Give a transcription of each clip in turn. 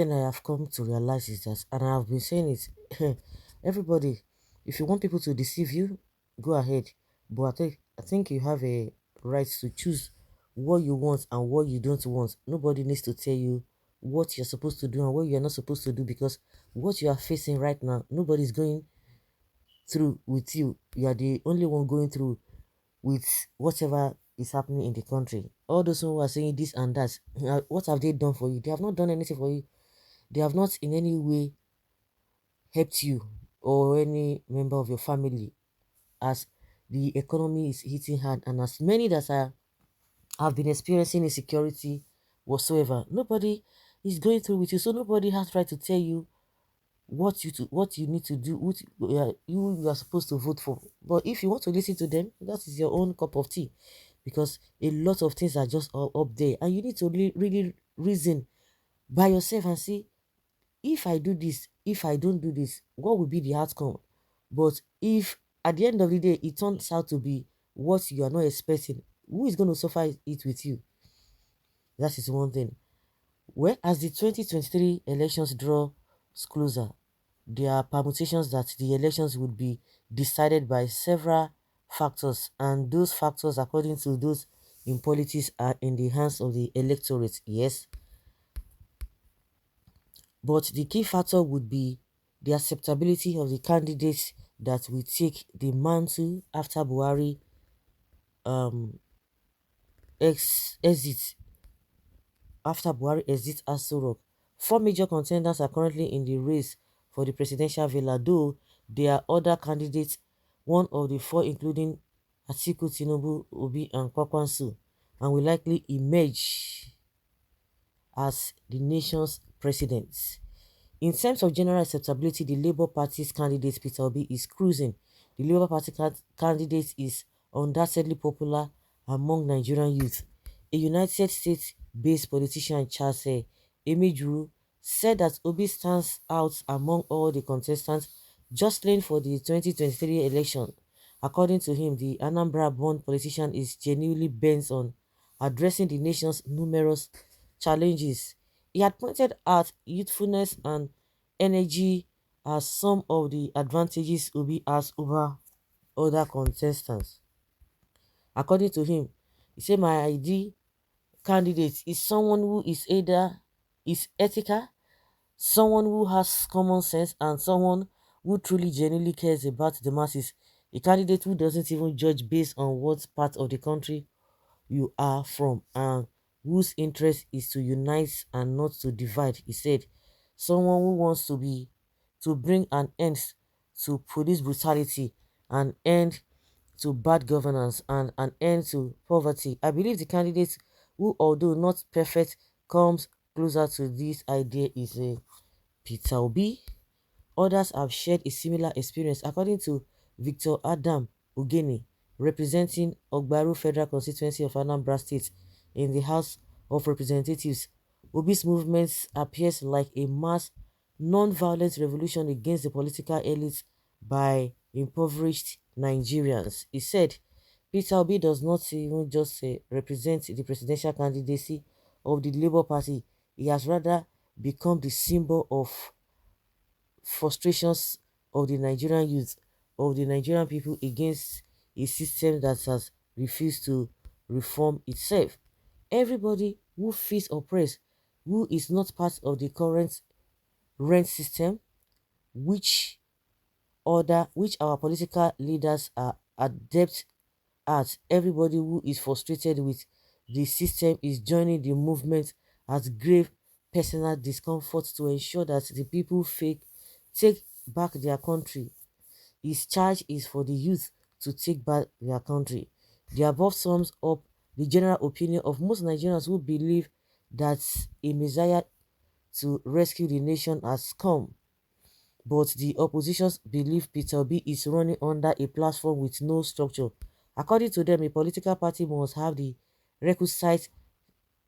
thing I have come to realize is that, and I've been saying it, everybody, if you want people to deceive you, go ahead. But I think you have a right to choose what you want and what you don't want. Nobody needs to tell you what you're supposed to do and what you're not supposed to do, because what you are facing right now, nobody's going through with you. You are the only one going through with whatever is happening in the country. All those who are saying this and that, what have they done for you? They have not done anything for you. They have not in any way helped you or any member of your family, as the economy is hitting hard, and as many that are have been experiencing insecurity whatsoever. Nobody is going through with you, so nobody has right to tell you what you need to do, you are supposed to vote for. But if you want to listen to them, that is your own cup of tea, because a lot of things are just all up there, and you need to really reason by yourself and see, if I do this, if I don't do this, what will be the outcome? But if at the end of the day it turns out to be what you are not expecting, who is going to suffer it with you? That is one thing. Well, as the 2023 elections draw closer, there are permutations that the elections would be decided by several factors, and those factors, according to those in politics, are in the hands of the electorate. Yes, but the key factor would be the acceptability of the candidates that will take the mantle after Buhari um exit after Buhari exits Aso Rock. Four major contenders are currently in the race for the presidential villa, though there are other candidates, one of the four including Atiku, Tinubu, Obi and Kwakwansu, and will likely emerge as the nation's president. In terms of general acceptability, the Labour Party's candidate Peter Obi is cruising. The Labour Party candidate is undoubtedly popular among Nigerian youth. A United States-based politician, Charles Emejuru, said that Obi stands out among all the contestants jostling for the 2023 election. According to him, the Anambra-born politician is genuinely bent on addressing the nation's numerous challenges. He had pointed out youthfulness and energy as some of the advantages Obi has over other contestants. According to him, he said, "My ideal candidate is someone who is either is ethical, someone who has common sense, and someone who truly genuinely cares about the masses. A candidate who doesn't even judge based on what part of the country you are from, and whose interest is to unite and not to divide," he said. "Someone who wants to bring an end to police brutality, an end to bad governance, and an end to poverty. I believe the candidate who, although not perfect, comes closer to this idea is a Peter Obi." Others have shared a similar experience. According to Victor Adam Ugeni, representing Ogbaru Federal Constituency of Anambra State in the House of Representatives, Obi's movement appears like a mass non-violent revolution against the political elites by impoverished Nigerians. He said, Peter Obi does not even just represent the presidential candidacy of the Labour Party, he has rather become the symbol of frustrations of the Nigerian youth, of the Nigerian people against a system that has refused to reform itself. Everybody who feels oppressed, who is not part of the current rent system, which which our political leaders are adept at, everybody who is frustrated with the system is joining the movement at grave personal discomfort to ensure that the people take back their country. His charge is for the youth to take back their country. The above sums up the general opinion of most Nigerians who believe that a messiah to rescue the nation has come. But the oppositions believe Peter Obi is running under a platform with no structure. According to them, a political party must have the requisite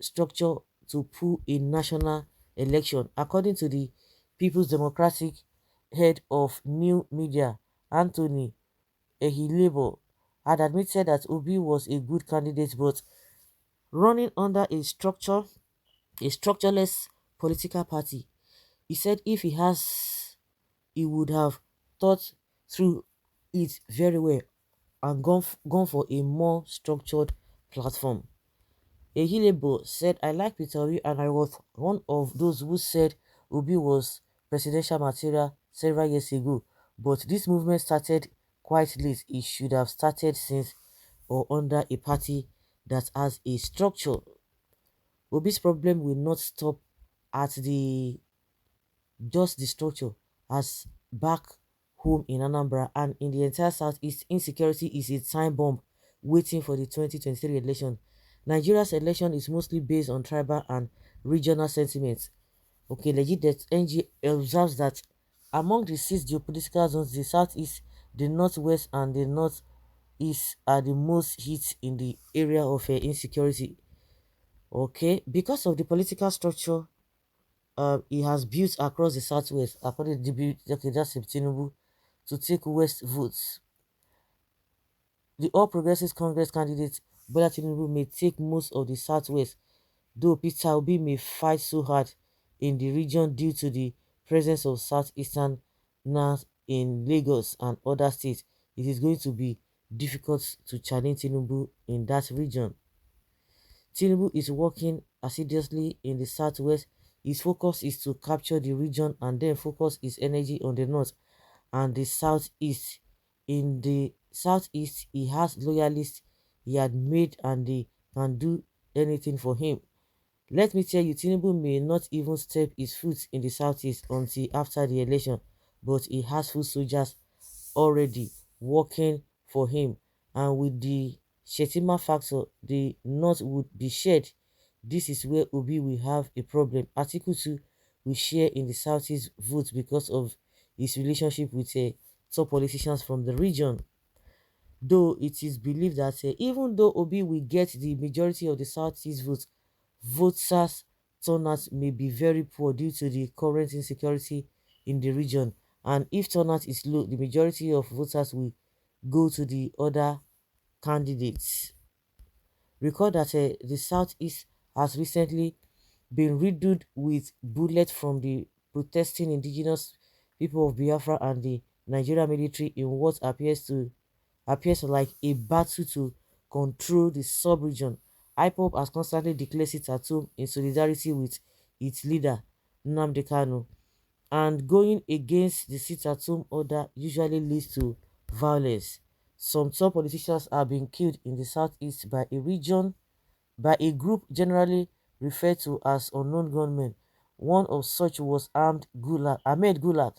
structure to pull a national election. According to the People's Democratic head of new media, Anthony Ehilebo, had admitted that Obi was a good candidate, but running under a structureless political party He said if he would have thought through it very well and gone for a more structured platform. Ehilebo said, I like Peter Obi and I was one of those who said Obi was presidential material several years ago, but this movement started quite late. It should have started since or under a party that has a structure. Obi's problem will not stop at the just the structure as back home in Anambra and in the entire southeast. Insecurity is a time bomb waiting for the 2023 election. Nigeria's election is mostly based on tribal and regional sentiments. Okay, legit that NG observes that among the six geopolitical zones, the southeast, the northwest, and the northeast are the most hit in the area of insecurity. Okay, because of the political structure he has built across the southwest, according to okay, that's Tinubu, to take west votes. The All Progressives Congress candidate Bola Tinubu may take most of the southwest, though Peter Obi may fight so hard in the region due to the presence of southeastern north in Lagos and other states. It is going to be difficult to challenge Tinubu in that region. Tinubu is working assiduously in the southwest. His focus is to capture the region and then focus his energy on the north and the southeast. In the southeast, he has loyalists he had made and they can do anything for him. Let me tell you, Tinubu may not even step his foot in the southeast until after the election, but he has full soldiers already working for him, and with the Shetima factor, the north would be shared. This is where Obi will have a problem. Article 2 will share in the southeast vote because of his relationship with top politicians from the region. Though it is believed that even though Obi will get the majority of the southeast votes, voters turnout may be very poor due to the current insecurity in the region, and if turnout is low, the majority of voters will go to the other candidates. Recall that the southeast has recently been riddled with bullets from the protesting indigenous people of Biafra and the Nigerian military in what appears like a battle to control the sub-region. Ipob has constantly declared it at home in solidarity with its leader, Nnamdi Kanu, and going against the sit-at-home order usually leads to violence. Some top politicians are being killed in the southeast by a group generally referred to as unknown gunmen. One of such was Ahmed Gulag,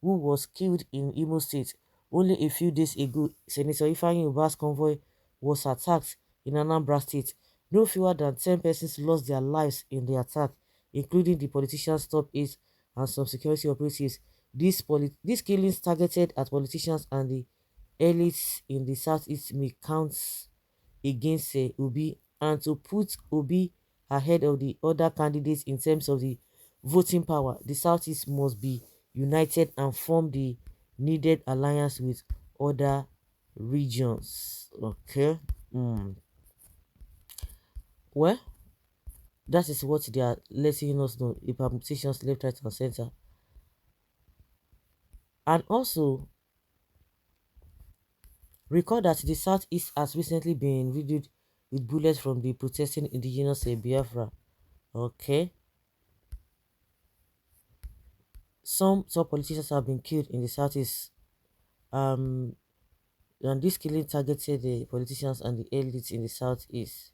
who was killed in Imo State. Only a few days ago, Senator Ifeanyi Uba's convoy was attacked in Anambra State. No fewer than 10 persons lost their lives in the attack, including the politician's top aides and some security operatives. These killings targeted at politicians and the elites in the southeast may count against Obi, and to put Obi ahead of the other candidates in terms of the voting power, the Southeast must be united and form the needed alliance with other regions. Okay. Well, that is what they are letting us know, the permutations left, right, and center. And also, recall that the Southeast has recently been riddled with bullets from the protesting indigenous Biafra. Okay. Some top politicians have been killed in the Southeast. Um, and this killing targeted the politicians and the elites in the Southeast.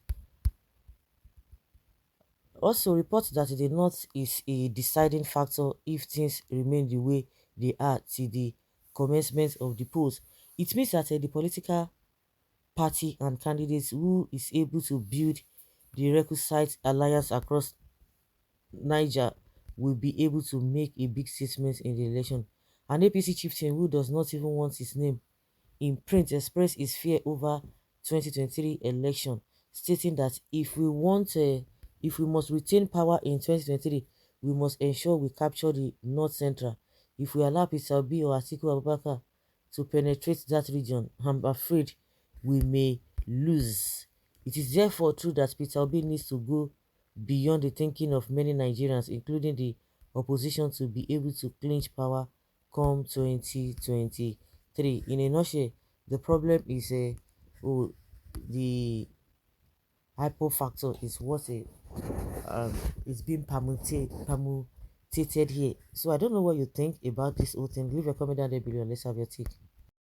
Also, reports that the North is a deciding factor if things remain the way they are till the commencement of the polls. It means that the political party and candidates who is able to build the requisite alliance across Niger will be able to make a big statement in the election. An APC chieftain who does not even want his name in print expressed his fear over 2023 election, stating that if we must retain power in 2023, we must ensure we capture the North Central. If we allow Peter Obi or Atiku Abubakar to penetrate that region, I'm afraid we may lose. It is therefore true that Peter Obi needs to go beyond the thinking of many Nigerians, including the opposition to be able to clinch power come 2023. In a nutshell, the problem is oh, the hypo factor is what um, is being permutated here. So I don't know what you think about this whole thing. Leave a comment down there below and let's have your take.